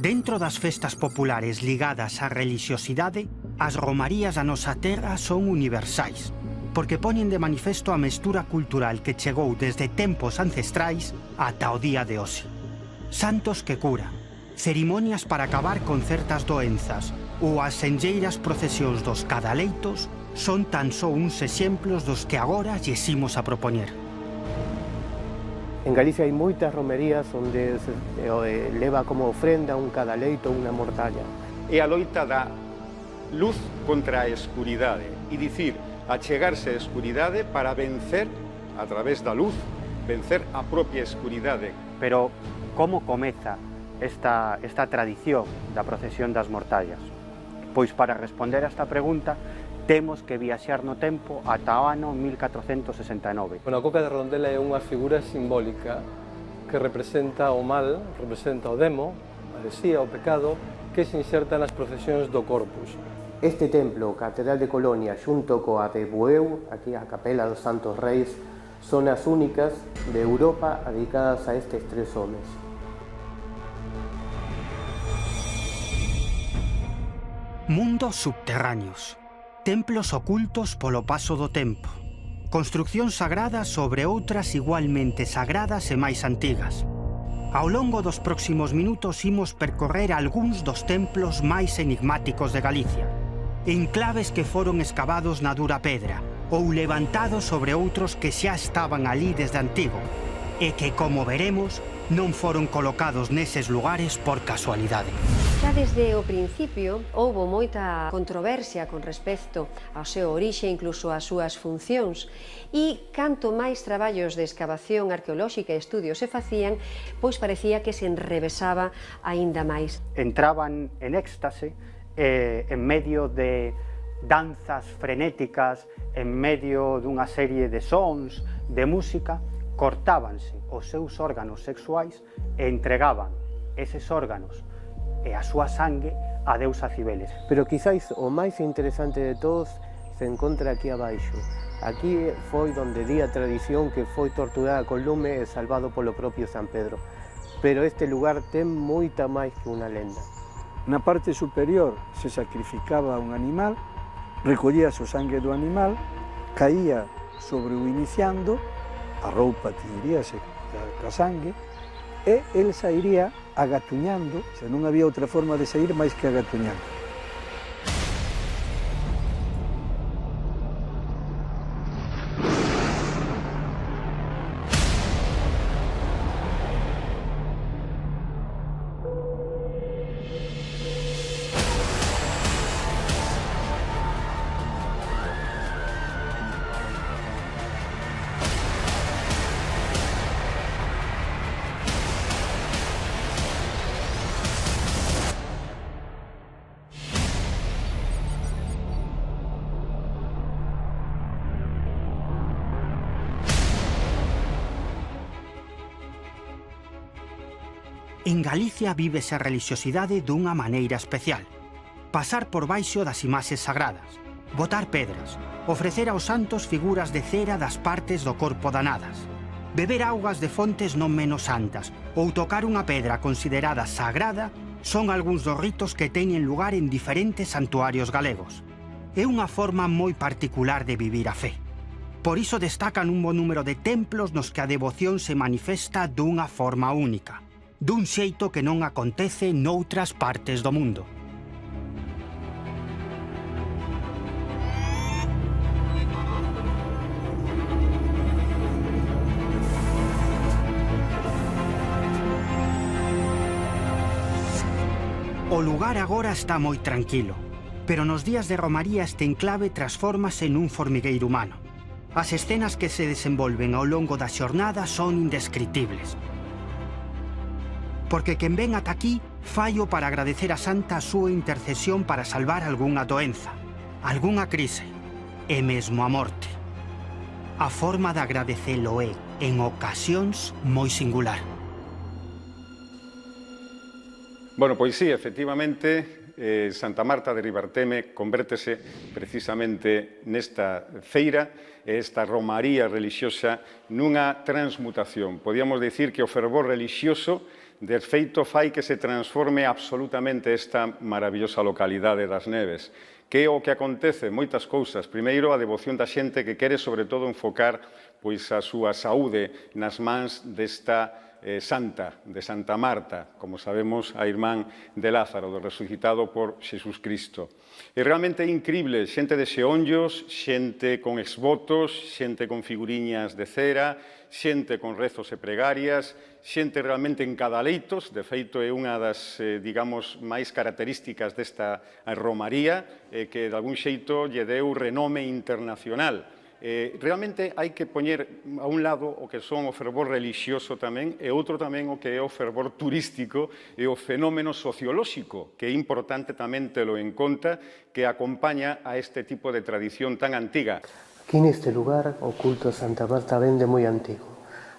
Dentro das festas populares ligadas á relixiosidade, as romarías da nosa terra son universais, porque poñen de manifesto a mestura cultural que chegou desde tempos ancestrais ata o día de hoxe. Santos que curan, cerimonias para acabar con certas doenzas ou as senlleiras procesións dos cadaleitos son tan só uns exemplos dos que agora lles imos a propoñer. En Galicia hai moitas romerías onde se leva como ofrenda un cadaleito ou unha mortalla. É a loita da luz contra a escuridade, e dicir, achegarse á escuridade para vencer, a través da luz, vencer a propia escuridade. Pero como comeza esta tradición da procesión das mortallas? Pois para responder a esta pregunta temos que viaxar no tempo ata o ano 1469. A coca de rondela é unha figura simbólica que representa o mal, representa o demo, a lesía, o pecado, que se inserta nas procesións do Corpus. Este templo, Catedral de Colonia, xunto coa de Bueu, aquí a Capela dos Santos Reis, son as únicas de Europa dedicadas a estes tres homes. Mundos subterráneos. Templos ocultos polo paso do tempo. Construccións sagradas sobre outras igualmente sagradas e máis antigas. Ao longo dos próximos minutos imos percorrer algúns dos templos máis enigmáticos de Galicia. Enclaves que foron escavados na dura pedra ou levantados sobre outros que xa estaban ali desde antigo e que, como veremos, non foron colocados neses lugares por casualidade. Xa desde o principio houbo moita controversia con respecto ao seu orixe, incluso ás súas funcións, e canto máis traballos de excavación arqueolóxica e estudios se facían, pois parecía que se enrevesaba aínda máis. Entraban en éxtase en medio de danzas frenéticas, en medio dunha serie de sons, de música, cortábanse os seus órganos sexuais e entregaban eses órganos e a súa sangue a deusa Cibeles. Pero quizáis o máis interesante de todos se encontra aquí abaixo. Aquí foi donde di a tradición que foi torturada con lume e salvado polo propio San Pedro. Pero este lugar ten moita máis que unha lenda. Na parte superior se sacrificaba un animal, recollíase o sangue do animal, caía sobre o iniciando, a roupa tiñeríase ca sangue, e el sairía agatuñando, se non había outra forma de sair máis que agatuñando. En Galicia vívese a relixiosidade dunha maneira especial. Pasar por baixo das imaxes sagradas, botar pedras, ofrecer aos santos figuras de cera das partes do corpo danadas, beber augas de fontes non menos santas ou tocar unha pedra considerada sagrada son algúns dos ritos que teñen lugar en diferentes santuarios galegos. É unha forma moi particular de vivir a fe. Por iso destacan un bo número de templos nos que a devoción se manifesta dunha forma única, dun xeito que non acontece noutras partes do mundo. O lugar agora está moi tranquilo, pero nos días de romaría este enclave transfórmase nun formigueiro humano. As escenas que se desenvolven ao longo da xornada son indescritibles. Porque quen ven ata aquí faio para agradecer a Santa a súa intercesión para salvar algunha doenza, algunha crise e mesmo a morte. A forma de agradecelo é, en ocasións, moi singular. Bueno, pois sí, efectivamente, Santa Marta de Ribarteme convértese precisamente nesta feira e esta romaría relixiosa nunha transmutación. Podíamos dicir que o fervor relixioso de feito fai que se transforme absolutamente esta maravillosa localidade das Neves. Que é o que acontece? Moitas cousas. Primeiro, a devoción da xente que quere, sobre todo, enfocar pois, a súa saúde nas mans desta santa, de Santa Marta, como sabemos, a irmán de Lázaro, do resucitado por Xesús Cristo. E realmente é incrible, xente de xeonllos, xente con exvotos, xente con figuriñas de cera, xente con rezos e pregarias, xente realmente en cadaleitos, de feito é unha das, digamos, máis características desta romaría, que de algún xeito lle deu renome internacional. Realmente hai que poñer a un lado o que son o fervor religioso tamén e outro tamén o que é o fervor turístico e o fenómeno sociolóxico, que é importante tamén telo en conta, que acompaña a este tipo de tradición tan antiga. Aquí neste lugar o culto a Santa Marta vén de moi antigo.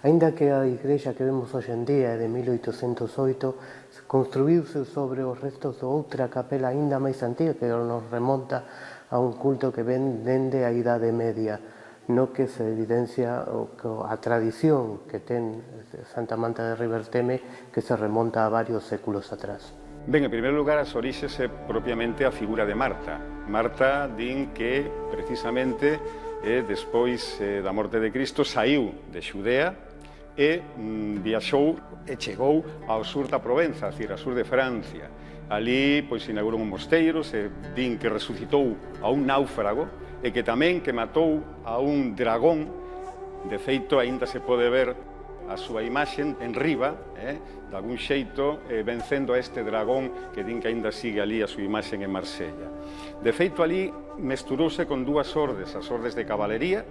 Aínda que a igrexa que vemos hoxe en día é de 1808, construíuse sobre os restos de outra capela aínda máis antiga que nos remonta a un culto que ven dende a Idade Media, no que se evidencia a tradición que ten Santa Marta de Riberteme, que se remonta a varios séculos atrás. Ben, en primeiro lugar, as orixes é propiamente a figura de Marta. Marta din que, precisamente, despois da morte de Cristo, saiu de Xudea e viaxou e chegou ao sur da Provenza, ao sur de Francia. Ali, pois, inaugurou un mosteiro, se din que resucitou a un náufrago e que tamén que matou a un dragón. De feito, aínda se pode ver a súa imaxe en riba, de algún xeito, vencendo a este dragón que din que aínda sigue ali a súa imaxe en Marsella. De feito, ali mesturouse con dúas ordes, as ordes de cabalería,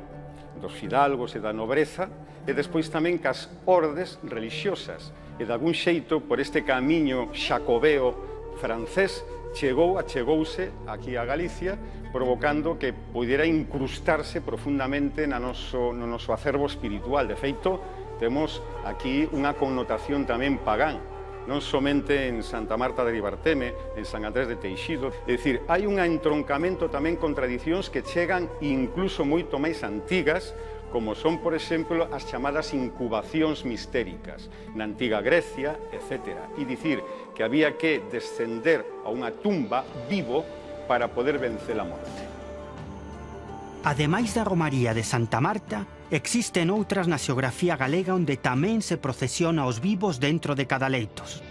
dos fidalgos e da nobreza, e despois tamén cas ordes religiosas. E de algún xeito, por este camiño xacobeo francés, achegouse aquí a Galicia, provocando que pudiera incrustarse profundamente no noso acervo espiritual. De feito, temos aquí unha connotación tamén pagán, non somente en Santa Marta de Ribarteme, en San Andrés de Teixido. É dicir, hai un entroncamento tamén con tradicións que chegan incluso moito máis antigas, como son, por exemplo, as chamadas incubacións mistéricas na antiga Grecia, etc. E dicir que había que descender a unha tumba vivo para poder vencer a morte. Ademais da romaría de Santa Marta, existen outras na xeografía galega onde tamén se procesiona aos vivos dentro de cadaleitos.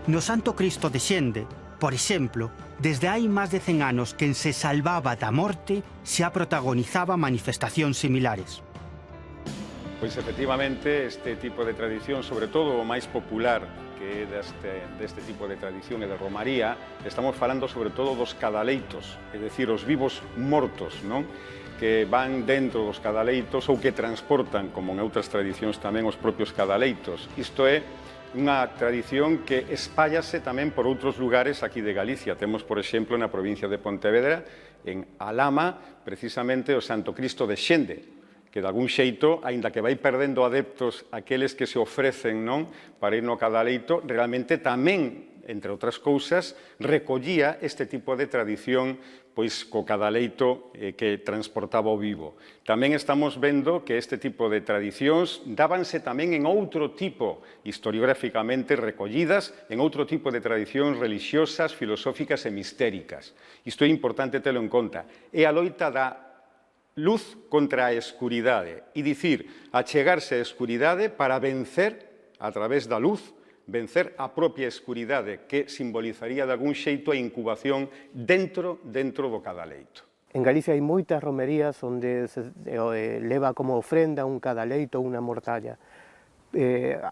No Santo Cristo de Xende, por exemplo, desde hai máis de 100 anos que se salvaba da morte, xa protagonizaba manifestacións similares. Pois efectivamente, este tipo de tradición, sobre todo o máis popular que é deste tipo de tradición e de romaría, estamos falando sobre todo dos cadaleitos, é dicir, os vivos mortos, non? Que van dentro dos cadaleitos ou que transportan, como en outras tradicións tamén, os propios cadaleitos. Isto é unha tradición que espállase tamén por outros lugares aquí de Galicia. Temos, por exemplo, na provincia de Pontevedra, en Alhama, precisamente o Santo Cristo de Xende, que de algún xeito, aínda que vai perdendo adeptos aqueles que se ofrecen, non, para ir no cadaleito, realmente tamén, entre outras cousas, recollía este tipo de tradición pois co cadaleito que transportaba o vivo. Tamén estamos vendo que este tipo de tradicións dábanse tamén en outro tipo, historiográficamente recollidas, en outro tipo de tradicións religiosas, filosóficas e mistéricas. Isto é importante telo en conta. É a loita da luz contra a escuridade, e dicir, achegarse á escuridade para vencer, a través da luz, vencer a propia escuridade, que simbolizaría de algún xeito a incubación dentro do cadaleito. En Galicia hai moitas romerías onde se leva como ofrenda un cadaleito ou unha mortalla.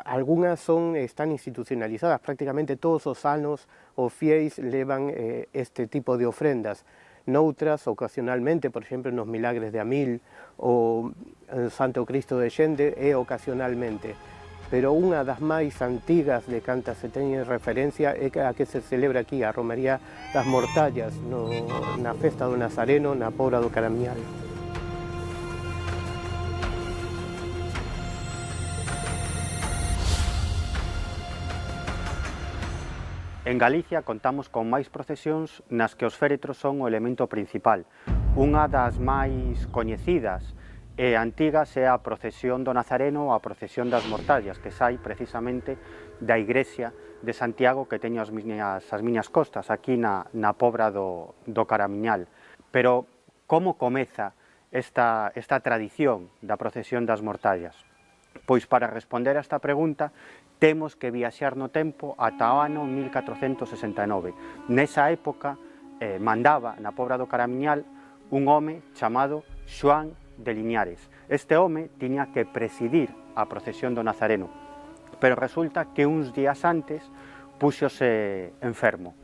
Algunhas están institucionalizadas, prácticamente todos os anos os fieis levan este tipo de ofrendas. Noutras, ocasionalmente, por exemplo, nos milagres de Amil ou en Santo Cristo de Xende, é ocasionalmente. Pero unha das máis antigas de cantas se teñen referencia é a que se celebra aquí, a romería das mortallas, na festa do Nazareno, na Pobra do Caramiñal. En Galicia contamos con máis procesións nas que os féretros son o elemento principal. Unha das máis coñecidas e antigas é a procesión do Nazareno ou a procesión das Mortallas, que sai precisamente da igrexa de Santiago que teño as miñas costas, aquí na Pobra do Caramiñal. Pero como comeza esta tradición da procesión das Mortallas? Pois para responder a esta pregunta temos que viaxar no tempo ata o ano 1469. Nesa época mandaba na Pobra do Caramiñal un home chamado Xoán de Liñares. Este home tiña que presidir a procesión do Nazareno, pero resulta que uns días antes púxose enfermo.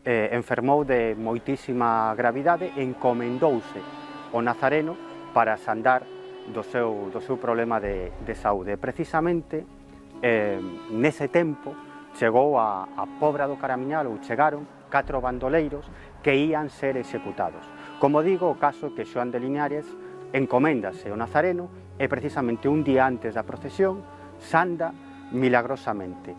Enfermou de moitísima gravidade e encomendouse o Nazareno para sandar do seu problema de saúde. Precisamente nese tempo chegou a Pobra do Caramiñal, ou chegaron 4 bandoleiros que ían ser executados. Como digo, o caso que Xoán de Liñares encoméndase o Nazareno e precisamente un día antes da procesión sanda milagrosamente.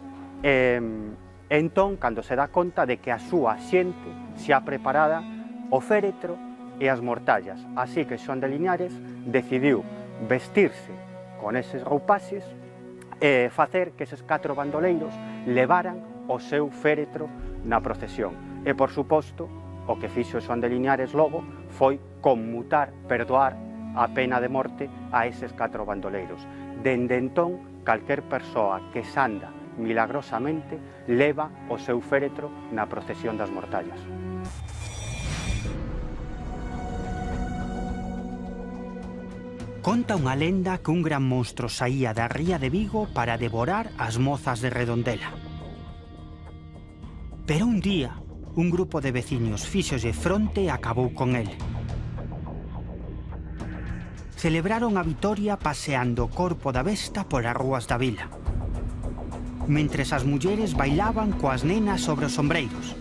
Entón, cando se dá conta de que a súa xente xa preparada o féretro e as mortallas, así que Xoán de Liñares decidiu vestirse con eses roupaxes e facer que eses 4 bandoleiros levaran o seu féretro na procesión. E, por suposto, o que fixo Xoán de Liñares logo foi conmutar, perdoar a pena de morte a eses 4 bandoleiros. Dende entón, calquer persoa que sanda milagrosamente leva o seu féretro na procesión das Mortallas. Conta unha lenda que un gran monstro saía da ría de Vigo para devorar as mozas de Redondela. Pero un día, un grupo de veciños fíxolle fronte e acabou con el. Celebraron a vitoria paseando o corpo da besta polas rúas da vila, mentres as mulleres bailaban coas nenas sobre os sombreiros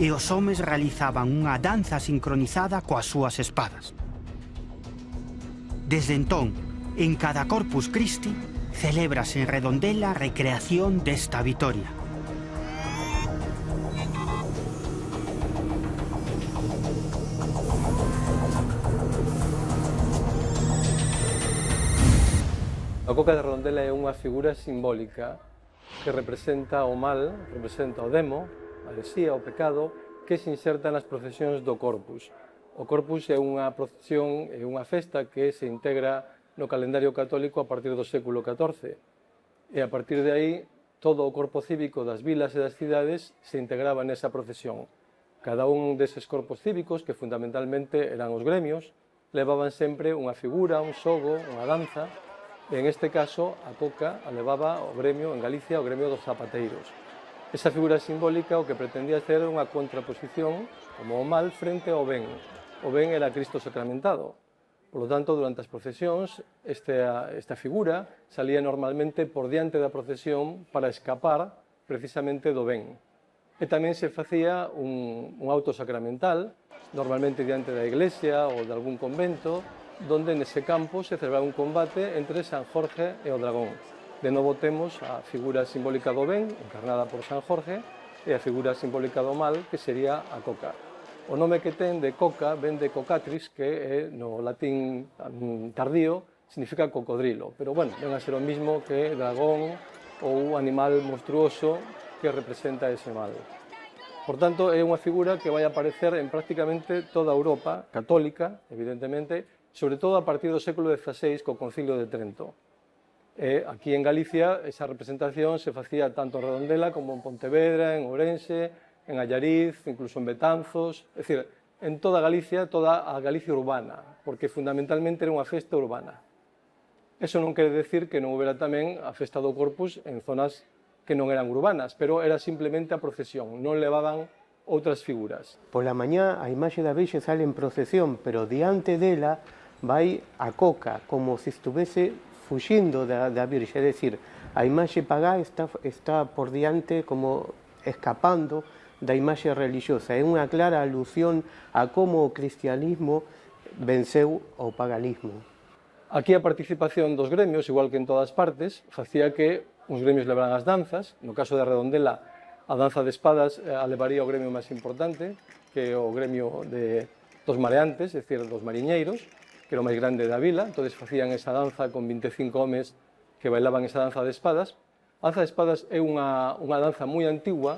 e os homes realizaban unha danza sincronizada coas súas espadas. Desde entón, en cada Corpus Christi, celébrase en Redondela a recreación desta vitoria. A Coca de Redondela é unha figura simbólica que representa o mal, representa o demo, a heresía, o pecado, que se inserta nas procesións do Corpus. O Corpus é unha procesión, é unha festa que se integra no calendario católico a partir do século XIV. E a partir de aí, todo o corpo cívico das vilas e das cidades se integraba nesa procesión. Cada un deses corpos cívicos, que fundamentalmente eran os gremios, levaban sempre unha figura, un xogo, unha danza. E en este caso, a Coca a levaba o gremio, en Galicia, o gremio dos zapateiros. Esa figura simbólica o que pretendía ser unha contraposición como o mal frente ao ben. O ben era Cristo sacramentado. Por lo tanto, durante as procesións, esta figura salía normalmente por diante da procesión para escapar precisamente do ben. E tamén se facía un auto sacramental, normalmente diante da iglesia ou de algún convento, donde nese campo se celebraba un combate entre San Jorge e o dragón. De novo temos a figura simbólica do ben, encarnada por San Jorge, e a figura simbólica do mal, que sería a Coca. O nome que ten de Coca ven de Cocatris, que é, no latín tardío, significa cocodrilo. Pero, bueno, ven a ser o mismo que dragón ou animal monstruoso que representa ese mal. Por tanto, é unha figura que vai aparecer en prácticamente toda a Europa católica, evidentemente, sobre todo a partir do século XVI co Concilio de Trento. Aquí en Galicia esa representación se facía tanto en Redondela como en Pontevedra, en Ourense, en Allariz, incluso en Betanzos, é dicir, en toda Galicia, toda a Galicia urbana, porque fundamentalmente era unha festa urbana. Eso non quere decir que non houbera tamén a festa do Corpus en zonas que non eran urbanas, pero era simplemente a procesión, non levaban outras figuras. Pola mañá a imaxe da Virxe sale en procesión, pero diante dela vai a Coca, como se estuvese fuxindo da Virxe, é dicir, a imaxe pagá está por diante como escapando da imaxe religiosa. É unha clara alusión a como o cristianismo venceu o paganismo. Aquí a participación dos gremios, igual que en todas partes, facía que os gremios levaran as danzas. No caso de Redondela, a danza de espadas a levaría o gremio máis importante, que é o gremio dos mareantes, é dicir, dos mariñeiros, que era o máis grande da vila, entón facían esa danza con 25 homes que bailaban esa danza de espadas. A danza de espadas é unha danza moi antigua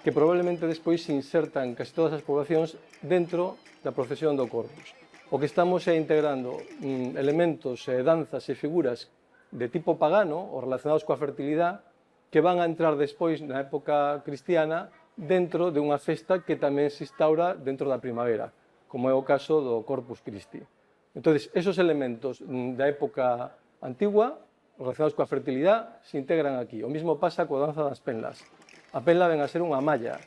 que probablemente despois se insertan casi todas as poblacións dentro da procesión do Corpus. O que estamos é integrando elementos, danzas e figuras de tipo pagano ou relacionados coa fertilidade que van a entrar despois na época cristiana dentro de unha festa que tamén se instaura dentro da primavera, como é o caso do Corpus Christi. Entón, esos elementos da época antigua relacionados coa fertilidade se integran aquí. O mesmo pasa coa danza das penlas. A penla ven a ser unha malla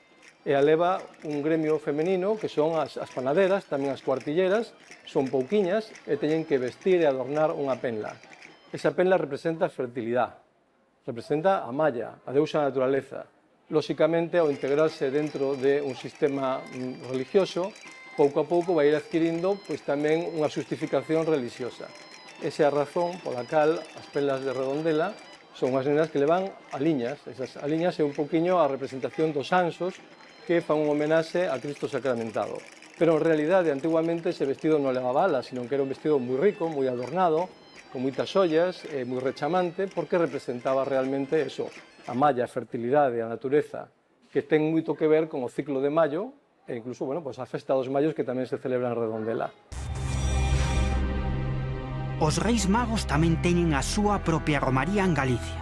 e a leva un gremio femenino que son as panaderas, tamén as cuartilleras, son pouquiñas e teñen que vestir e adornar unha penla. Esa penla representa a fertilidade, representa a malla, a deusa da naturaleza. Lóxicamente, ao integrarse dentro de un sistema religioso, pouco a pouco vai ir adquirindo pois, tamén unha justificación religiosa. Esa é a razón pola cal as penlas de Redondela son unhas nenas que levan aliñas. Esas aliñas é un poquinho a representación dos anxos que fan un homenaxe a Cristo sacramentado. Pero en realidade, antiguamente, ese vestido non levaba alas, sino que era un vestido moi rico, moi adornado, con moitas ollas, moi rechamante, porque representaba realmente eso, a malla, a fertilidade, a natureza, que ten moito que ver con o ciclo de maio, e incluso, bueno, pues a festa dos maios que tamén se celebra en Redondela. Os Reis Magos tamén teñen a súa propia romaría en Galicia.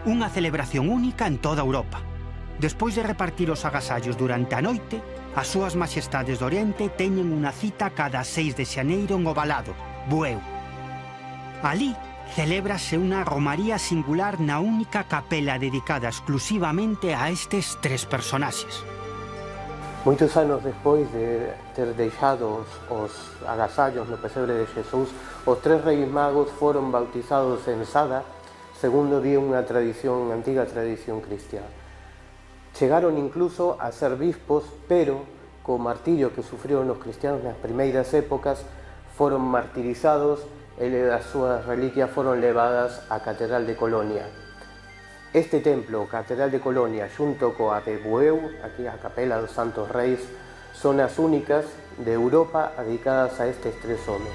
Unha celebración única en toda Europa. Despois de repartir os agasallos durante a noite, as súas maxestades do Oriente teñen unha cita cada 6 de xaneiro en Ovalado, Bueu. Alí celébrase unha romaría singular na única capela dedicada exclusivamente a estes tres personaxes. Moitos anos despois de ter deixado os agasallos no pesebre de Xesús, os tres Reis Magos foron bautizados en Sada, segundo di unha antiga tradición cristiana. Chegaron incluso a ser bispos, pero co martirio que sufriron os cristianos nas primeiras épocas, foron martirizados e as súas reliquias foron levadas á Catedral de Colonia. Este templo, Catedral de Colonia, xunto coa de Bueu, aquí a Capela dos Santos Reis, son as únicas de Europa dedicadas a estes tres homes.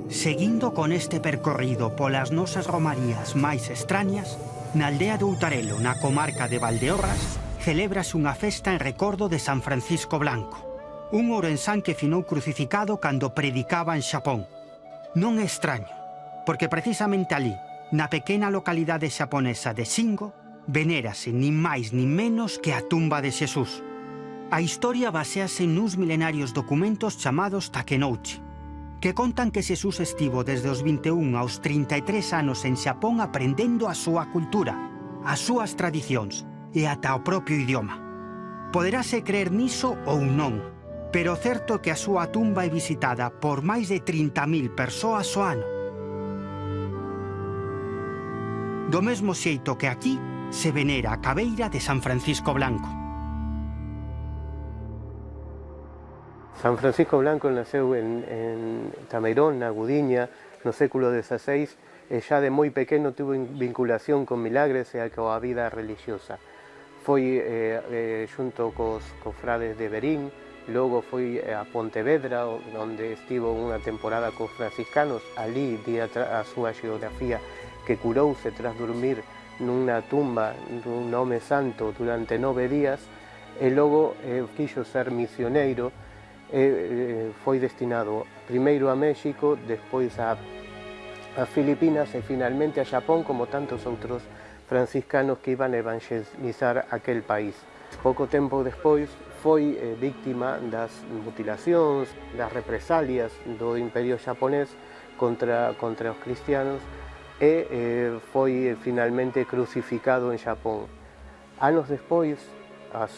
Seguindo con este percorrido polas nosas romarías máis extrañas, na aldea de Outarelo, na comarca de Valdeorras, celébrase unha festa en recordo de San Francisco Blanco, un ourensán que finou crucificado cando predicaba en Xapón. Non é extraño, porque precisamente alí, na pequena localidade xaponesa de Shingo, venérase nin máis nin menos que a tumba de Xesús. A historia basease nuns milenarios documentos chamados Takenouchi, que contan que Xesús estivo desde os 21 aos 33 anos en Xapón aprendendo a súa cultura, as súas tradicións e ata o propio idioma. Poderase creer niso ou non, pero certo que a súa tumba é visitada por máis de 30.000 persoas ao ano. Do mesmo xeito que aquí se venera a cabeira de San Francisco Blanco. San Francisco Blanco naceu en Tameirón, na Gudiña, no século XVI, e xa de moi pequeno tuvo vinculación con milagres e coa vida religiosa. Foi xunto cos frades de Berín, logo foi a Pontevedra, onde estivo unha temporada cos franciscanos. Alí di a súa xeografía que curouse tras dormir nunha tumba dun home santo durante 9 días, e logo quixo ser misioneiro, foi destinado primeiro a México, despois a Filipinas e finalmente a Xapón, como tantos outros franciscanos que iban a evangelizar aquel país. Pouco tempo despois foi víctima das mutilacións, das represalias do Imperio xaponés contra os cristianos e foi finalmente crucificado en Xapón. Anos despois, as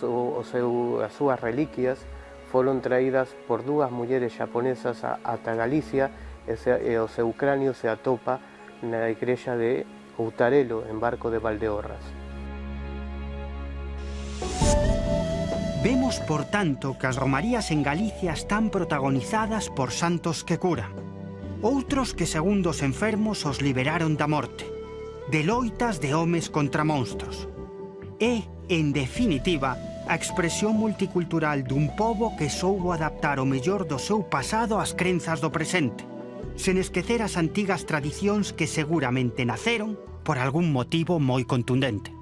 súas reliquias foron traídas por dúas mulleres xaponesas ata Galicia e o seu cráneo se atopa na igrexa de Outarelo, en Barco de Valdeorras. Vemos, por tanto, que as romarías en Galicia están protagonizadas por santos que curan, outros que, segundo os enfermos, os liberaron da morte, de loitas de homes contra monstros. É, en definitiva, a expresión multicultural dun pobo que soubo adaptar o mellor do seu pasado ás crenzas do presente, sen esquecer as antigas tradicións que seguramente naceron por algún motivo moi contundente.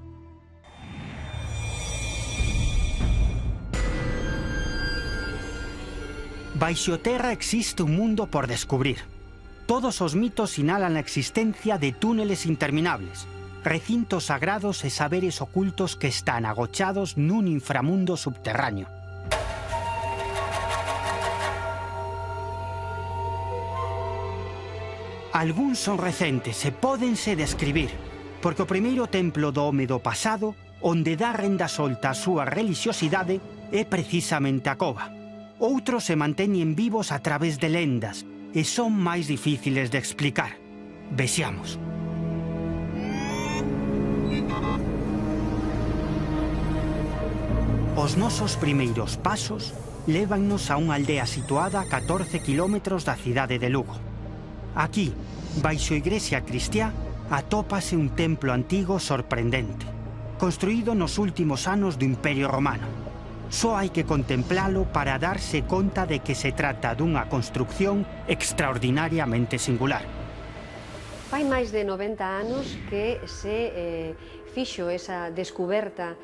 Baixo terra existe un mundo por descubrir. Todos os mitos sinalan a existencia de túneles interminables, recintos sagrados e saberes ocultos que están agochados nun inframundo subterráneo. Algúns son recentes e pódense describir, porque o primeiro templo do home do pasado, onde dá renda solta a súa relixiosidade, é precisamente a cova. Outros se manteñen vivos a través de lendas e son máis difíciles de explicar. Vexamos. Os nosos primeiros pasos lévannos a unha aldea situada a 14 kilómetros da cidade de Lugo. Aquí, baixo a igrexa cristiá, atópase un templo antigo sorprendente, construído nos últimos anos do Imperio Romano. Só hai que contemplalo para darse conta de que se trata dunha construcción extraordinariamente singular. Fai máis de 90 anos que se fixo esa descuberta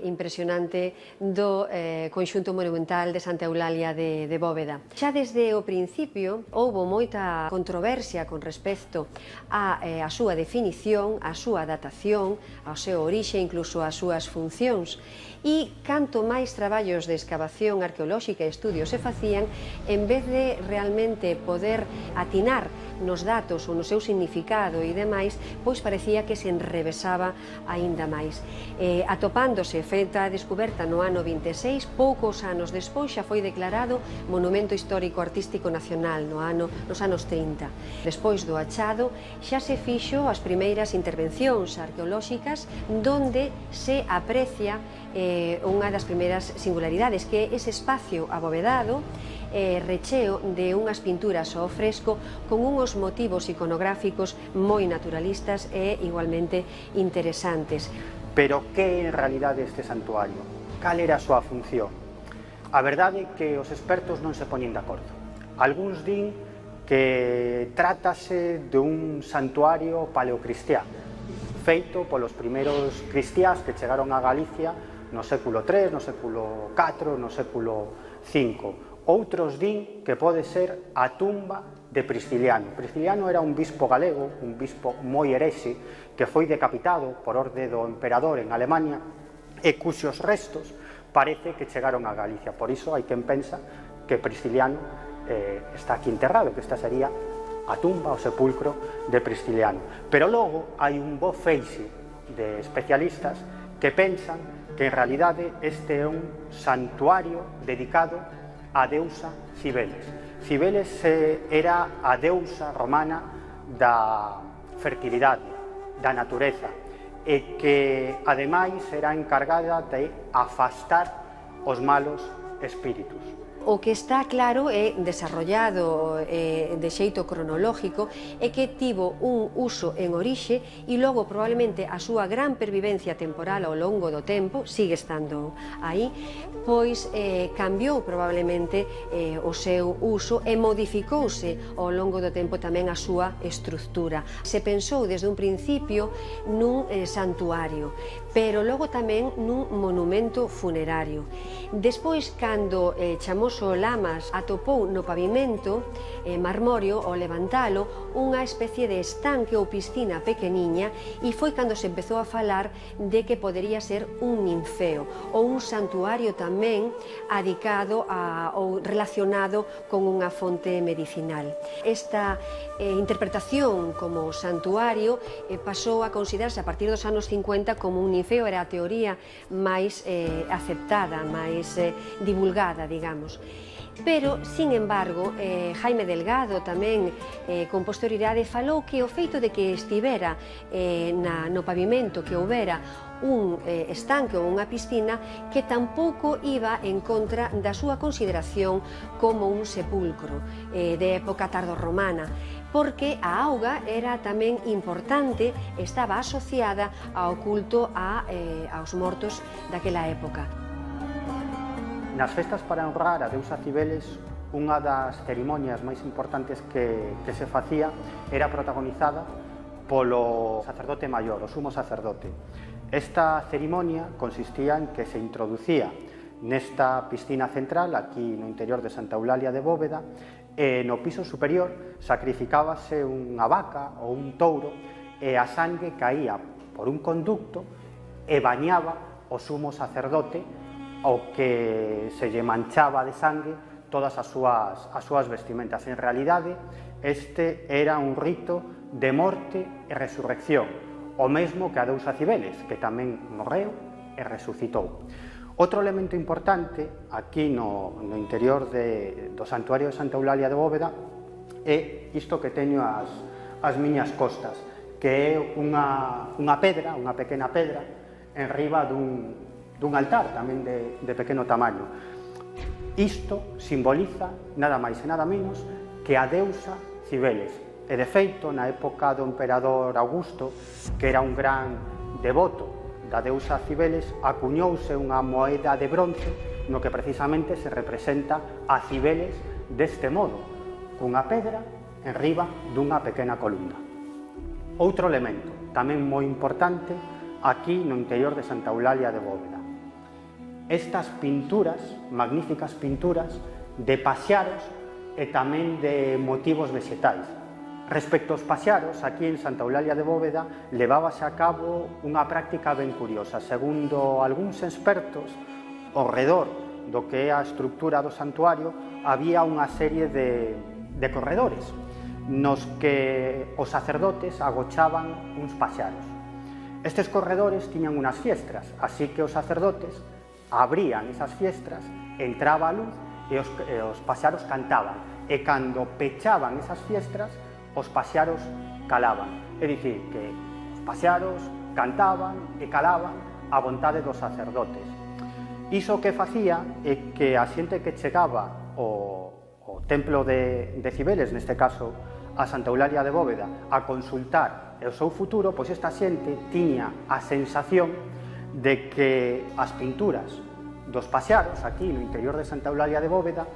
impresionante do conxunto monumental de Santa Eulalia de Bóveda. Xa desde o principio houbo moita controversia con respecto á súa definición, á súa datación, ao seu orixe, incluso ás súas funcións. E canto máis traballos de excavación arqueolóxica e estudios se facían, en vez de realmente poder atinar nos datos ou no seu significado e demais, pois parecía que se enrevesaba aínda máis. Atopándose feita a descoberta no ano 26, poucos anos despois xa foi declarado Monumento Histórico Artístico Nacional nos anos 30. Despois do achado, xa se fixo as primeiras intervencións arqueolóxicas donde se aprecia unha das primeiras singularidades, que é ese espacio abovedado, recheo de unhas pinturas ao fresco con uns motivos iconográficos moi naturalistas e igualmente interesantes. Pero que é en realidade este santuario? Cal era a súa función? A verdade é que os expertos non se poñen de acordo. Algúns din que trátase dun santuario paleocristiá, feito polos primeiros cristiás que chegaron a Galicia no século III, no século IV, no século V. Outros din que pode ser a tumba de Prisciliano. Prisciliano era un bispo galego, un bispo moi herexe, que foi decapitado por orde do emperador en Alemania e cuxos restos parece que chegaron a Galicia. Por iso hai quen pensa que Prisciliano está aquí enterrado, que esta sería a tumba, o sepulcro de Prisciliano. Pero logo hai un bo feixe de especialistas que pensan que en realidade este é un santuario dedicado a deusa Cibeles. Cibeles era a deusa romana da fertilidade, da natureza, e que ademais era encargada de afastar os malos espíritus. O que está claro e desarrollado de xeito cronológico é que tivo un uso en orixe e logo probablemente a súa gran pervivencia temporal ao longo do tempo, sigue estando aí, pois cambiou probablemente o seu uso e modificouse ao longo do tempo tamén a súa estructura. Se pensou desde un principio nun santuario, pero logo tamén nun monumento funerario. Despois, cando Chamoso Lamas atopou no pavimento marmorio, ao levantalo, unha especie de estanque ou piscina pequeniña, e foi cando se empezou a falar de que podería ser un ninfeo ou un santuario tamén adicado ou relacionado con unha fonte medicinal. Esta interpretación como santuario pasou a considerarse a partir dos anos 50 como un ninfeo, era a teoría máis aceptada, máis divulgada, digamos. Pero, sin embargo, Jaime Delgado tamén con posterioridade falou que o feito de que estivera no pavimento, que houbera un estanque ou unha piscina, que tampouco iba en contra da súa consideración como un sepulcro de época tardorromana, porque a auga era tamén importante, estaba asociada ao culto aos mortos daquela época. Nas festas para honrar a deusa Cibeles, unha das cerimonias máis importantes que se facía era protagonizada polo sacerdote maior, o sumo sacerdote. Esta cerimonia consistía en que se introducía nesta piscina central, aquí no interior de Santa Eulalia de Bóveda, e no piso superior sacrificábase unha vaca ou un touro e a sangue caía por un conducto e bañaba o sumo sacerdote ao que se lle manchaba de sangue todas as súas vestimentas. En realidade, este era un rito de morte e resurrección, o mesmo que a deusa Cibeles, que tamén morreu e resucitou. Outro elemento importante aquí no interior do santuario de Santa Eulalia de Bóveda é isto que teño as miñas costas, que é unha pedra, unha pequena pedra, en riba dun altar tamén de pequeno tamaño. Isto simboliza nada máis e nada menos que a deusa Cibeles. E de feito, na época do emperador Augusto, que era un gran devoto da deusa Cibeles, acuñouse unha moeda de bronce no que precisamente se representa a Cibeles deste modo, cunha pedra en riba dunha pequena columna. Outro elemento, tamén moi importante, aquí no interior de Santa Eulalia de Bóveda. Estas pinturas, magníficas pinturas, de paxaros e tamén de motivos vegetais. Respecto aos paxaros, aquí en Santa Eulalia de Bóveda levábase a cabo unha práctica ben curiosa. Segundo algúns expertos, ao redor do que é a estructura do santuario había unha serie de corredores nos que os sacerdotes agochaban uns paxaros. Estes corredores tiñan unhas fiestras, así que os sacerdotes abrían esas fiestras, entraba a luz e os paxaros cantaban. E cando pechaban esas fiestras, os paxaros calaban. É dicir, que os paxaros cantaban e calaban a vontade dos sacerdotes. Iso que facía é que a xente que chegaba ao templo de Cibeles, neste caso a Santa Eulalia de Bóveda, a consultar o seu futuro, pois esta xente tiña a sensación de que as pinturas dos paxaros, aquí no interior de Santa Eulalia de Bóveda,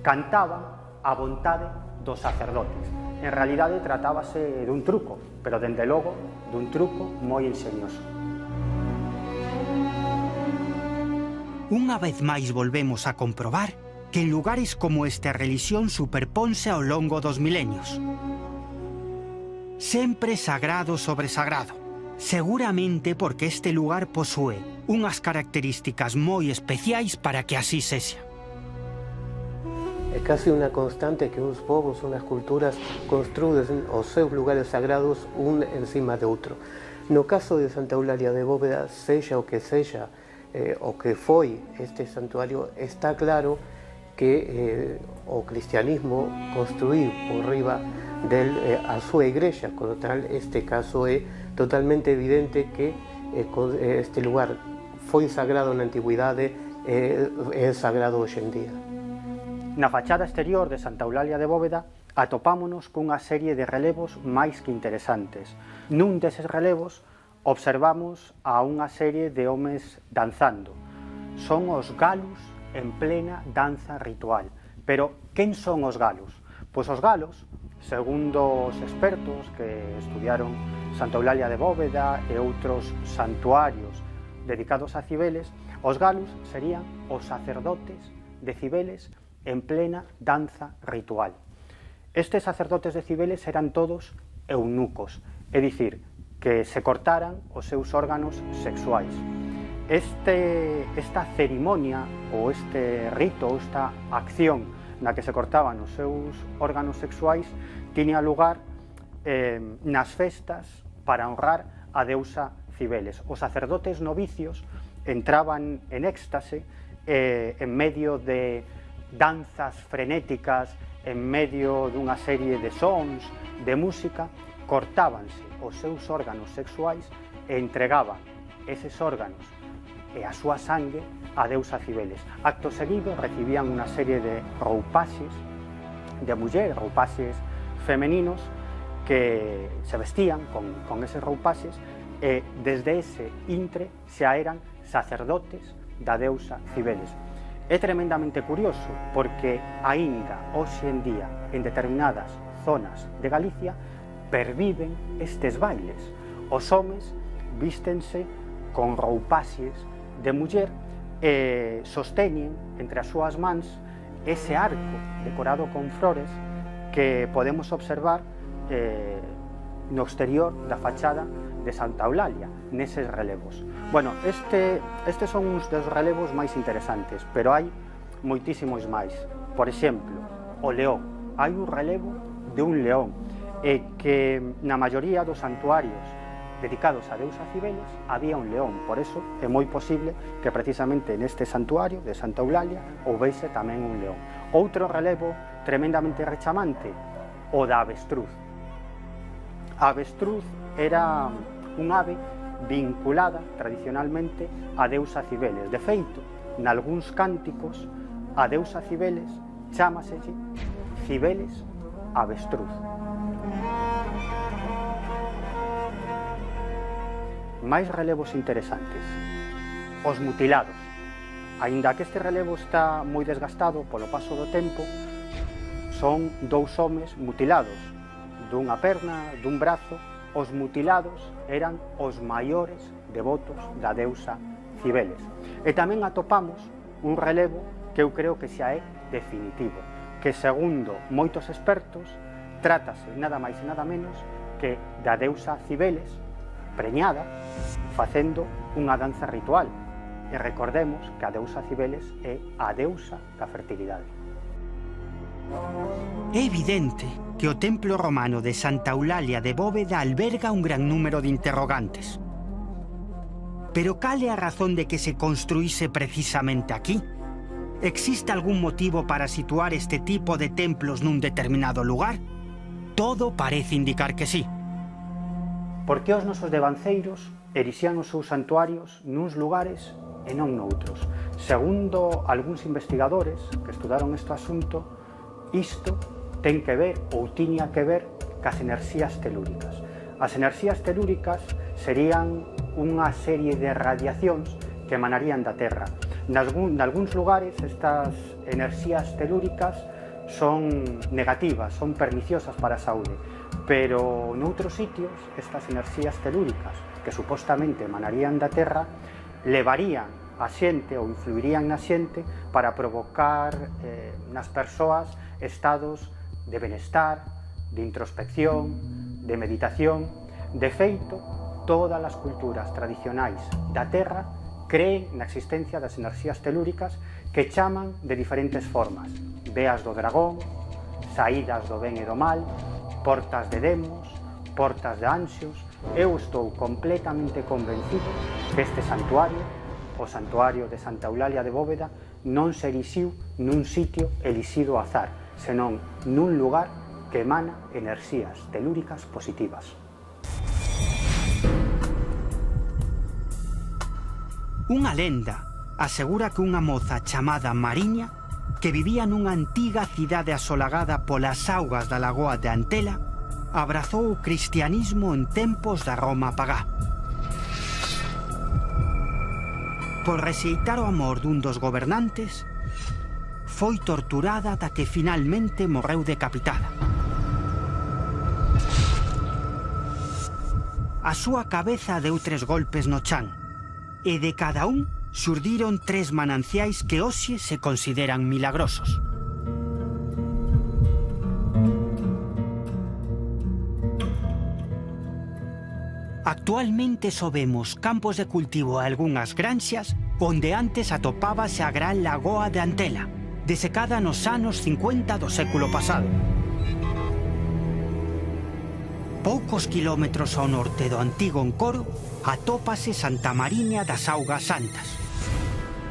cantaban a vontade dos sacerdotes. En realidade tratábase dun truco, pero dende logo dun truco moi enxeñoso. Unha vez máis volvemos a comprobar que en lugares como este a religión superponse ao longo dos milenios. Sempre sagrado sobre sagrado, seguramente porque este lugar posúe unhas características moi especiais para que así sexa. É casi unha constante que uns povos, unhas culturas construen os seus lugares sagrados un encima de outro. No caso de Santa Eulalia de Bóveda, sexa o que foi este santuario, está claro que o cristianismo construiu por riba a súa igrexa, con lo tal este caso é totalmente evidente que este lugar foi sagrado na antigüidade e é sagrado hoxe en día. Na fachada exterior de Santa Eulalia de Bóveda atopámonos cunha serie de relevos máis que interesantes. Nun deses relevos observamos a unha serie de homes danzando. Son os galos en plena danza ritual. Pero quen son os galos? Pois os galos, segundo os expertos que estudiaron Santa Eulalia de Bóveda e outros santuarios dedicados a Cibeles, os galos serían os sacerdotes de Cibeles en plena danza ritual. Estes sacerdotes de Cibeles eran todos eunucos, é dicir, que se cortaran os seus órganos sexuais. Esta cerimonia ou este rito ou esta acción na que se cortaban os seus órganos sexuais tiña lugar nas festas para honrar a deusa Cibeles. Os sacerdotes novicios entraban en éxtase en medio de danzas frenéticas, en medio dunha serie de sons, de música, cortábanse os seus órganos sexuais e entregaban eses órganos e a súa sangue a deusa Cibeles. Acto seguido recibían unha serie de roupaxes de muller, roupaxes femeninos, que se vestían con eses roupaxes e desde ese intre xa eran sacerdotes da deusa Cibeles. É tremendamente curioso porque aínda hoxe en día en determinadas zonas de Galicia perviven estes bailes. Os homes vístense con roupaxes de muller e sosteñen entre as súas mans ese arco decorado con flores que podemos observar no exterior da fachada de Santa Eulalia, neses relevos. Bueno, estes son uns dos relevos máis interesantes, pero hai moitísimos máis. Por exemplo, o león. Hai un relevo de un león, e que na maioría dos santuarios dedicados a deusa Cibeles había un león. Por eso é moi posible que precisamente neste santuario de Santa Eulalia houvese tamén un león. Outro relevo tremendamente rechamante, o da avestruz. A avestruz era un ave vinculada tradicionalmente a deusa Cibeles. De feito, nalgúns cánticos, a deusa Cibeles chámaselle Cibeles avestruz. Máis relevos interesantes. Os mutilados. Aínda que este relevo está moi desgastado polo paso do tempo, son dous homes mutilados, dunha perna, dun brazo. Os mutilados eran os maiores devotos da deusa Cibeles. E tamén atopamos un relevo que eu creo que xa é definitivo, que segundo moitos expertos trátase nada máis e nada menos que da deusa Cibeles preñada facendo unha danza ritual. E recordemos que a deusa Cibeles é a deusa da fertilidade. É evidente que o templo romano de Santa Eulalia de Bóveda alberga un gran número de interrogantes. Pero cal é a razón de que se construíse precisamente aquí? Existe algún motivo para situar este tipo de templos nun determinado lugar? Todo parece indicar que sí. Por que os nosos devanceiros erixían os seus santuarios nuns lugares e non noutros? Segundo algúns investigadores que estudaron este asunto, isto ten que ver, ou tiña que ver, cas enerxías telúricas. As enerxías telúricas serían unha serie de radiacións que emanarían da Terra. Nalgúns lugares estas enerxías telúricas son negativas, son perniciosas para a saúde, pero noutros sitios estas enerxías telúricas que supostamente emanarían da Terra levarían a xente ou influirían na xente para provocar nas persoas estados de benestar, de introspección, de meditación. De feito, todas as culturas tradicionais da Terra creen na existencia das enerxías telúricas que chaman de diferentes formas: veas do dragón, saídas do ben e do mal, portas de demos, portas de anxos. Eu estou completamente convencido que este santuario, o santuario de Santa Eulalia de Bóveda, non se erixiu nun sitio elixido ao azar, senón nun lugar que emana enerxías telúricas positivas. Unha lenda asegura que unha moza chamada Mariña, que vivía nunha antiga cidade asolagada polas augas da lagoa de Antela, abrazou o cristianismo en tempos da Roma pagá. Por rexeitar o amor dun dos gobernantes, foi torturada ata que finalmente morreu decapitada. A súa cabeza deu 3 golpes no chan, e de cada un xurdiron 3 mananciais que hoxe se consideran milagrosos. Actualmente só vemos campos de cultivo e algunhas granxas onde antes atopábase a gran lagoa de Antela, desecada nos anos 50 do século pasado. Poucos kilómetros ao norte do antigo encoro atópase Santa Mariña das Augas Santas.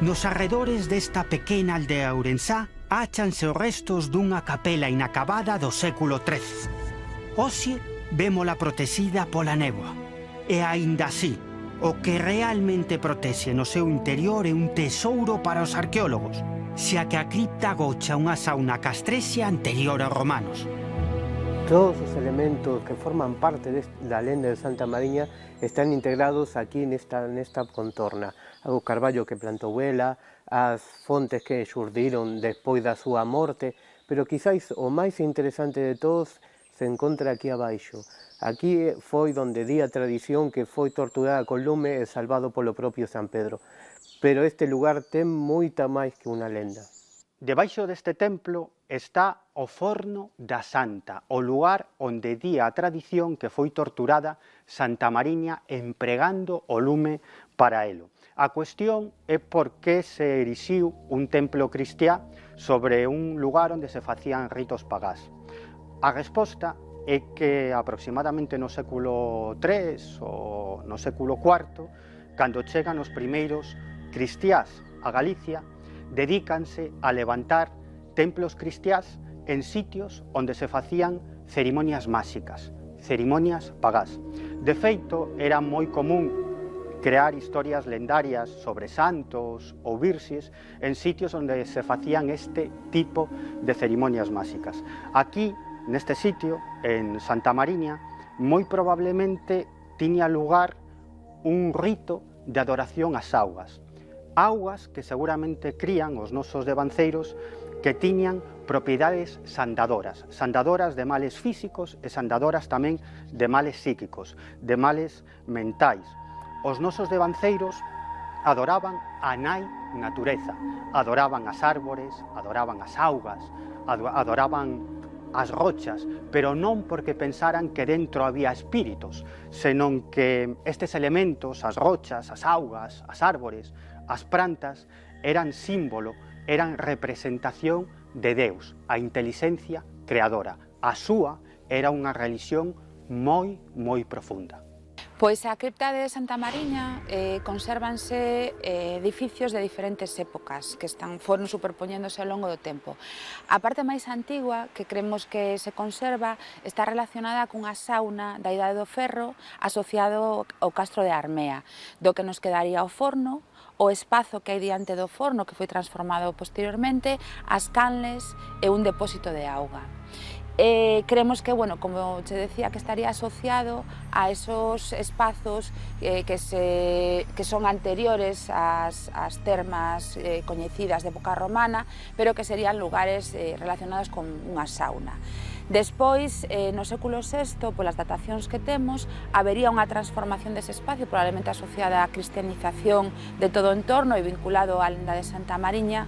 Nos arredores desta pequena aldea ourensá áchanse os restos dunha capela inacabada do século XIII. Hoxe vémola protexida pola néboa. E aínda así, o que realmente protexe no seu interior é un tesouro para os arqueólogos, xa que a cripta agocha unha sauna castrexa anterior aos romanos. Todos os elementos que forman parte da lenda de Santa Mariña están integrados aquí nesta contorna. O carballo que plantou ela, as fontes que xurdiron despois da súa morte, pero quizáis o máis interesante de todos se encontra aquí abaixo. Aquí foi donde di a tradición que foi torturada con lume e salvado polo propio San Pedro. Pero este lugar ten moita máis que unha lenda. Debaixo deste templo está o forno da Santa, o lugar onde di a tradición que foi torturada Santa Mariña empregando o lume para elo. A cuestión é por que se erixiu un templo cristiá sobre un lugar onde se facían ritos pagás. A resposta é que aproximadamente no século III ou no século IV, cando chegan os primeiros cristiás a Galicia, dedícanse a levantar templos cristiás en sitios onde se facían cerimonias máxicas, cerimonias pagás. De feito, era moi común crear historias lendarias sobre santos ou virxes en sitios onde se facían este tipo de cerimonias máxicas. Aquí, neste sitio, en Santa Mariña, moi probablemente tiña lugar un rito de adoración ás augas. Augas que seguramente crían os nosos devanceiros que tiñan propiedades sandadoras, sandadoras de males físicos e sandadoras tamén de males psíquicos, de males mentais. Os nosos devanceiros adoraban a nai natureza, adoraban as árbores, adoraban as augas, adoraban as rochas, pero non porque pensaran que dentro había espíritos, senón que estes elementos, as rochas, as augas, as árbores, as plantas, eran símbolo, eran representación de Deus, a inteligencia creadora. A súa era unha religión moi profunda. Pois a cripta de Santa Mariña consérvanse edificios de diferentes épocas que foron superpoñéndose ao longo do tempo. A parte máis antigua que creemos que se conserva está relacionada cunha sauna da Idade do Ferro asociado ao castro de Armea, do que nos quedaría o forno, o espazo que hai diante do forno que foi transformado posteriormente, as canles e un depósito de auga. Creemos que, bueno, como te decía, que estaría asociado a esos espazos que son anteriores ás termas coñecidas de época romana, pero que serían lugares relacionados con unha sauna. Despois, no século VI, polas datacións que temos, habería unha transformación dese espacio, probablemente asociada á cristianización de todo o entorno e vinculado á lenda de Santa Mariña,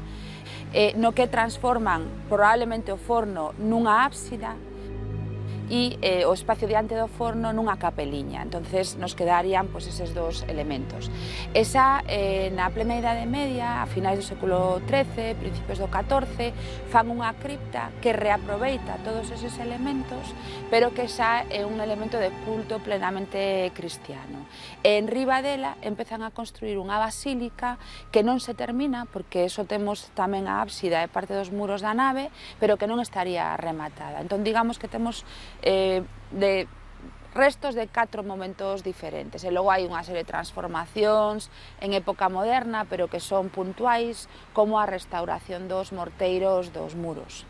no que transforman probablemente o forno nunha ábsida e o espacio diante do forno nunha capeliña. Entonces nos quedarían pois, eses dos elementos. Esa, na plena Idade Media, a finais do século XIII, principios do XIV, fan unha cripta que reaproveita todos eses elementos, pero que xa é un elemento de culto plenamente cristiano. E en riba dela empezan a construir unha basílica que non se termina, porque eso temos tamén a ábsida e parte dos muros da nave, pero que non estaría rematada. Entón, digamos que temos de restos de 4 momentos diferentes. E logo hai unha serie de transformacións en época moderna, pero que son puntuais, como a restauración dos morteiros dos muros.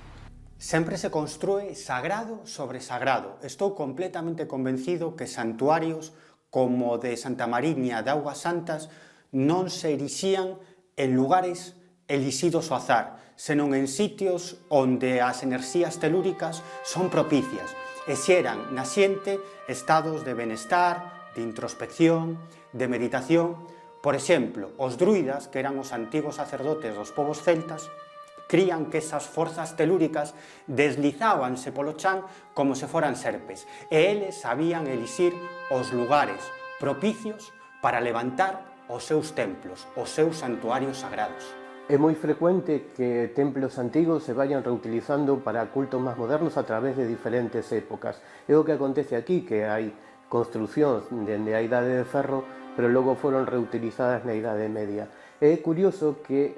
Sempre se construe sagrado sobre sagrado. Estou completamente convencido que santuarios como o de Santa Mariña de Augas Santas non se erixían en lugares elixidos ao azar, senón en sitios onde as enerxías telúricas son propicias e xeran na xente estados de benestar, de introspección, de meditación. Por exemplo, os druidas, que eran os antigos sacerdotes dos povos celtas, crían que esas forzas telúricas deslizábanse polo chan como se foran serpes, e eles sabían elixir os lugares propicios para levantar os seus templos, os seus santuarios sagrados. É moi frecuente que templos antigos se vayan reutilizando para cultos máis modernos a través de diferentes épocas. É o que acontece aquí, que hai construcións dende a Idade de Ferro, pero logo foron reutilizadas na Idade Media. É curioso que,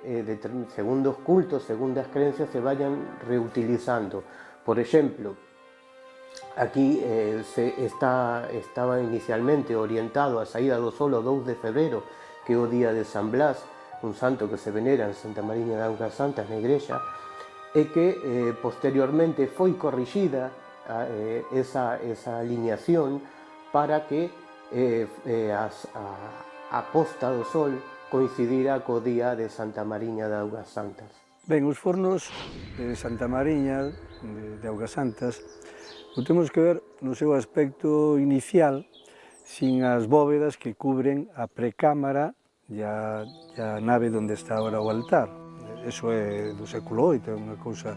segundo os cultos, segundo as creencias, se vayan reutilizando. Por exemplo, aquí estaba inicialmente orientado a saída do sol o 2 de febrero, que é o día de San Blas, un santo que se venera en Santa Mariña de Augas Santas na igrexa, e que posteriormente foi corrixida esa alineación para que a posta do sol coincidira co día de Santa Mariña de Augas Santas. Ben, os fornos de Santa Mariña de Augas Santas o temos que ver no seu aspecto inicial sin as bóvedas que cubren a precámara e a nave onde está agora o altar. Eso é do século VIII, é unha cousa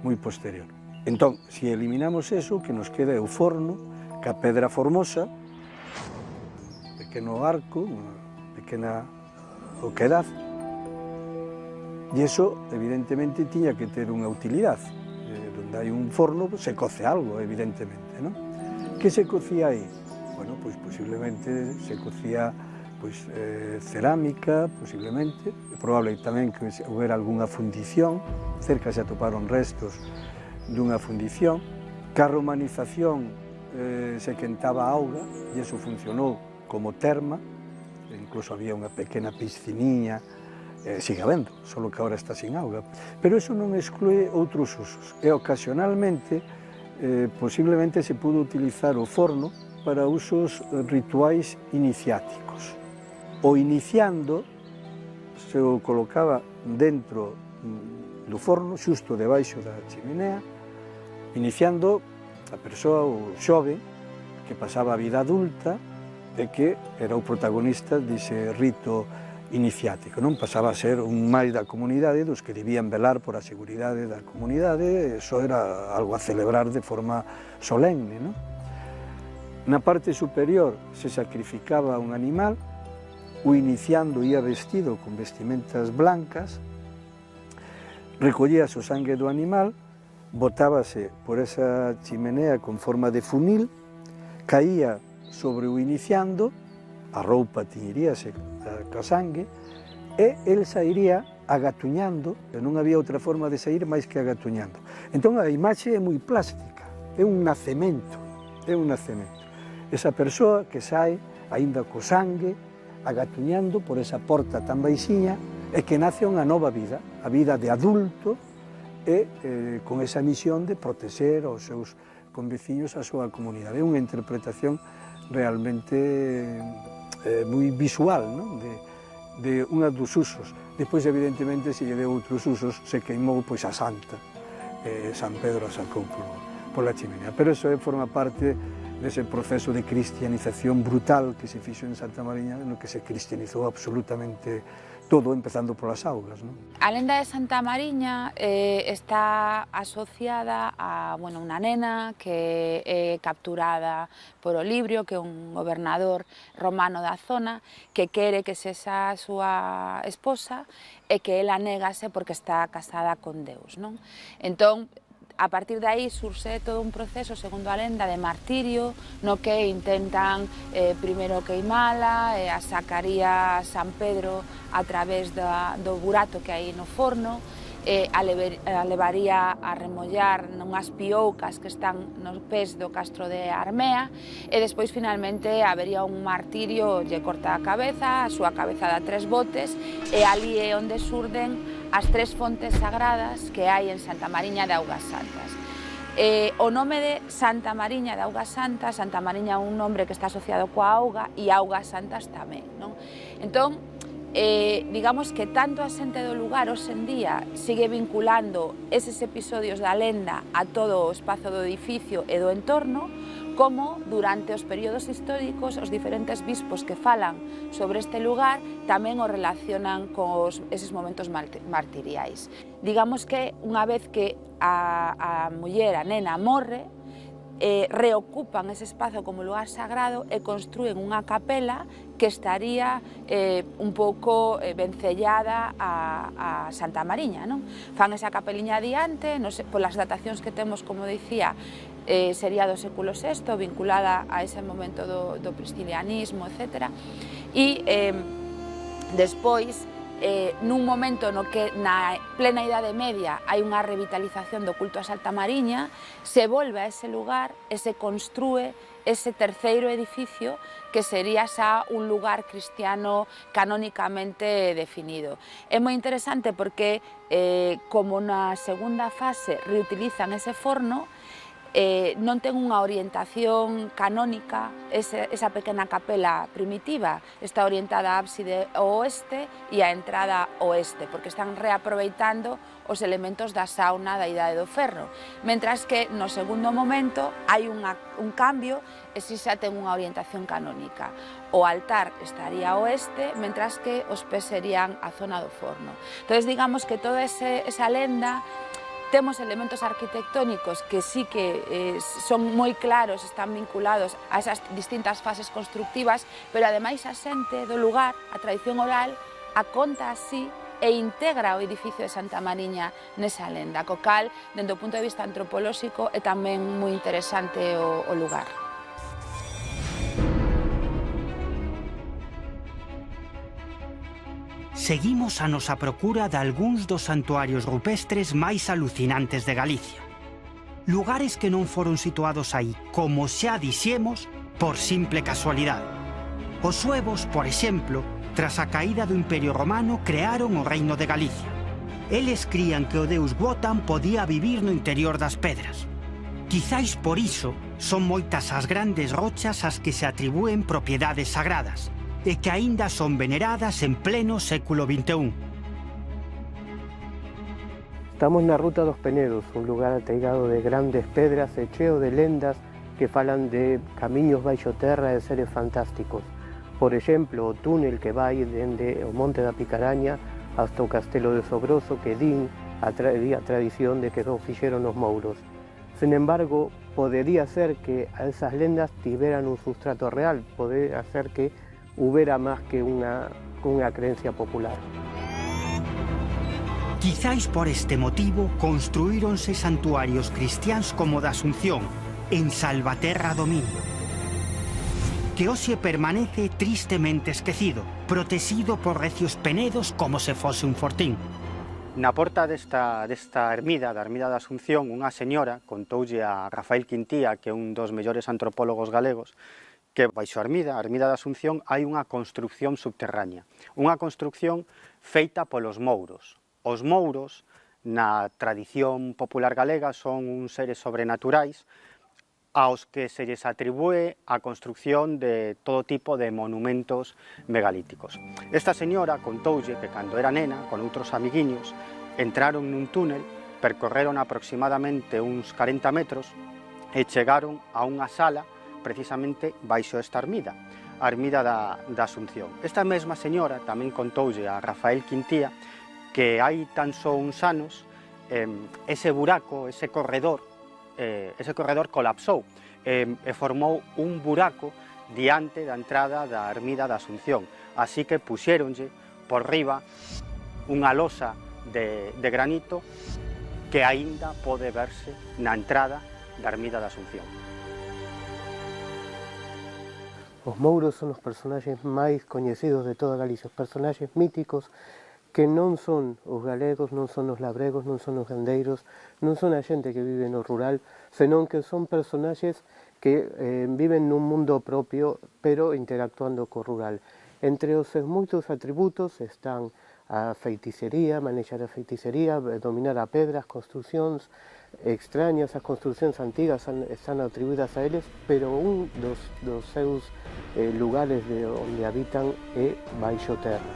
moi posterior. Entón, se eliminamos eso, o que nos queda é o forno, ca pedra formosa, pequeno arco, unha pequena oquedad, e iso, evidentemente, tiña que ter unha utilidade. Donde hai un forno, se coce algo, evidentemente, non? Que se cocía aí? Bueno, pois posiblemente se cocía cerámica, posiblemente, é probable tamén que houbera algunha fundición, cerca se atoparon restos dunha fundición, que a romanización se quentaba auga, e iso funcionou como terma, incluso había unha pequena pisciniña, sigue habendo, só que agora está sin auga, pero iso non exclúe outros usos, e ocasionalmente, posiblemente se pudo utilizar o forno para usos rituais iniciáticos. O iniciando se o colocaba dentro do forno, xusto debaixo da chimenea, iniciando a persoa, o xoven, que pasaba a vida adulta e que era o protagonista dese rito iniciático, non? Pasaba a ser un máis da comunidade, dos que debían velar por a seguridade da comunidade, eso era algo a celebrar de forma solemne, non? Na parte superior se sacrificaba un animal, o iniciando ia vestido con vestimentas blancas, recollíase o sangue do animal, botábase por esa chimenea con forma de funil, caía sobre o iniciando, a roupa tiñiríase ca sangue, e el sairía agatuñando, e non había outra forma de sair máis que agatuñando. Entón a imaxe é moi plástica, é un nacemento, é un nacemento. Esa persoa que sae, aínda co sangue, agatuñando por esa porta tan baixiña, e que nace unha nova vida, a vida de adulto, e con esa misión de protexer aos seus conveciños, a súa comunidade. É unha interpretación realmente moi visual, non? De unha dos usos. Despois, evidentemente, se lle deu outros usos, se queimou pois a santa, San Pedro a sacou pola chimenea. Pero iso forma parte dese proceso de cristianización brutal que se fixo en Santa Mariña, no que se cristianizou absolutamente todo, empezando polas augas, non? A lenda de Santa Mariña está asociada a unha nena que é capturada por Olibrio, que é un gobernador romano da zona, que quere que sexa a súa esposa e que ela negase porque está casada con Deus, non? Entón, a partir de aí surxe todo un proceso, segundo a lenda, de martirio, no que intentan primeiro queimala, a sacaría San Pedro a través do burato que hai no forno, a levaría a remollar nunhas pioucas que están nos pés do castro de Armea, e despois finalmente habería un martirio, lle corta a cabeza, a súa cabeza dá 3 botes, e ali é onde surden as 3 fontes sagradas que hai en Santa Mariña de Augas Santas. O nome de Santa Mariña de Augas Santas, Santa Mariña é un nombre que está asociado coa auga, e Augas Santas tamén, non? Entón, digamos que tanto a xente do lugar hoxe en día sigue vinculando eses episodios da lenda a todo o espazo do edificio e do entorno, como durante os períodos históricos os diferentes bispos que falan sobre este lugar tamén o relacionan con eses momentos martiriais. Digamos que unha vez que a muller, a nena, morre, reocupan ese espazo como lugar sagrado e construen unha capela que estaría un pouco vencellada a Santa Mariña, non? Fan esa capeliña adiante, polas datacións que temos, como dicía, sería do século VI, vinculada a ese momento do priscilianismo, etc. E despois, nun momento no que na plena Idade Media hai unha revitalización do culto a Santa Mariña, se volve a ese lugar e se construe ese terceiro edificio que sería xa un lugar cristiano canónicamente definido. É moi interesante porque, como na segunda fase reutilizan ese forno, non ten unha orientación canónica, esa pequena capela primitiva está orientada a ábside ao oeste e a entrada oeste, porque están reaproveitando os elementos da sauna da Idade do Ferro, mentras que no segundo momento hai un cambio e si xa ten unha orientación canónica. O altar estaría ao oeste, mentras que os pés serían a zona do forno. Entón, digamos que toda esa lenda, temos elementos arquitectónicos que sí que son moi claros, están vinculados a esas distintas fases constructivas, pero ademais a xente do lugar, a tradición oral, a conta así e integra o edificio de Santa Mariña nesa lenda, co cal, dende o punto de vista antropolóxico, é tamén moi interesante o lugar. Seguimos a nosa procura de algúns dos santuarios rupestres máis alucinantes de Galicia. Lugares que non foron situados aí, como xa dixemos, por simple casualidade. Os suevos, por exemplo, tras a caída do Imperio Romano, crearon o Reino de Galicia. Eles crían que o deus Wotan podía vivir no interior das pedras. Quizáis por iso son moitas as grandes rochas ás que se atribúen propiedades sagradas, e que aínda son veneradas en pleno século XXI. Estamos na Ruta dos Penedos, un lugar ateigado de grandes pedras e cheo de lendas que falan de camiños baixo terra e seres fantásticos. Por exemplo, o túnel que vai dende o Monte da Picaraña hasta o Castelo de Sobroso, que din a tradición de que o fixeron os mouros. Sin embargo, podería ser que esas lendas tiveran un sustrato real, podería ser que hubiera máis que unha creencia popular. Quizáis por este motivo construíronse santuarios cristiáns como da Asunción, en Salvaterra do Miño, que hoxe permanece tristemente esquecido, protegido por recios penedos como se fose un fortín. Na porta desta ermida, da Ermida da Asunción, unha señora contoulle a Rafael Quintía, que é un dos mellores antropólogos galegos, que baixo a Ermida da Asunción, hai unha construcción subterránea, unha construcción feita polos mouros. Os mouros, na tradición popular galega, son uns seres sobrenaturais aos que se lles atribúe a construcción de todo tipo de monumentos megalíticos. Esta señora contoulle que cando era nena, con outros amiguiños, entraron nun túnel, percorreron aproximadamente uns 40 metros e chegaron a unha sala precisamente baixo esta ermida, a Ermida da Asunción. Esta mesma señora tamén contoulle a Rafael Quintía que hai tan só uns anos ese buraco, ese corredor colapsou e formou un buraco diante da entrada da Ermida da Asunción. Así que puxéronlle por riba unha losa de granito que aínda pode verse na entrada da Ermida da Asunción. Os mouros son os personaxes máis coñecidos de toda Galicia, os personaxes míticos que non son os galegos, non son os labregos, non son os gandeiros, non son a xente que vive no rural, senón que son personaxes que viven nun mundo propio, pero interactuando co rural. Entre os seus moitos atributos están a feiticería, manexar a feiticería, dominar a pedra, as construcións extrañas, as construcións antigas están atribuídas a eles, pero un dos seus lugares onde habitan é baixo terra.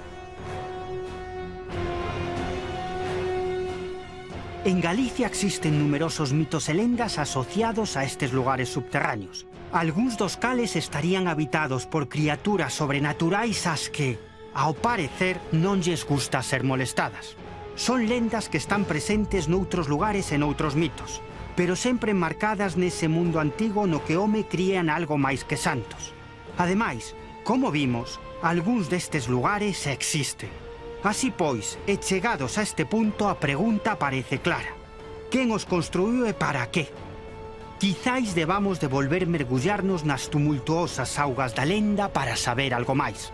En Galicia existen numerosos mitos e lendas asociados a estes lugares subterráneos. Algúns dos cales estarían habitados por criaturas sobrenaturais ás que, ao parecer, non lles gusta ser molestadas. Son lendas que están presentes noutros lugares e noutros mitos, pero sempre enmarcadas nese mundo antigo no que o home cría en algo máis que santos. Ademais, como vimos, algúns destes lugares existen. Así pois, e chegados a este punto, a pregunta parece clara. Quen os construíu e para qué? Quizáis debamos de volver mergullarnos nas tumultuosas augas da lenda para saber algo máis.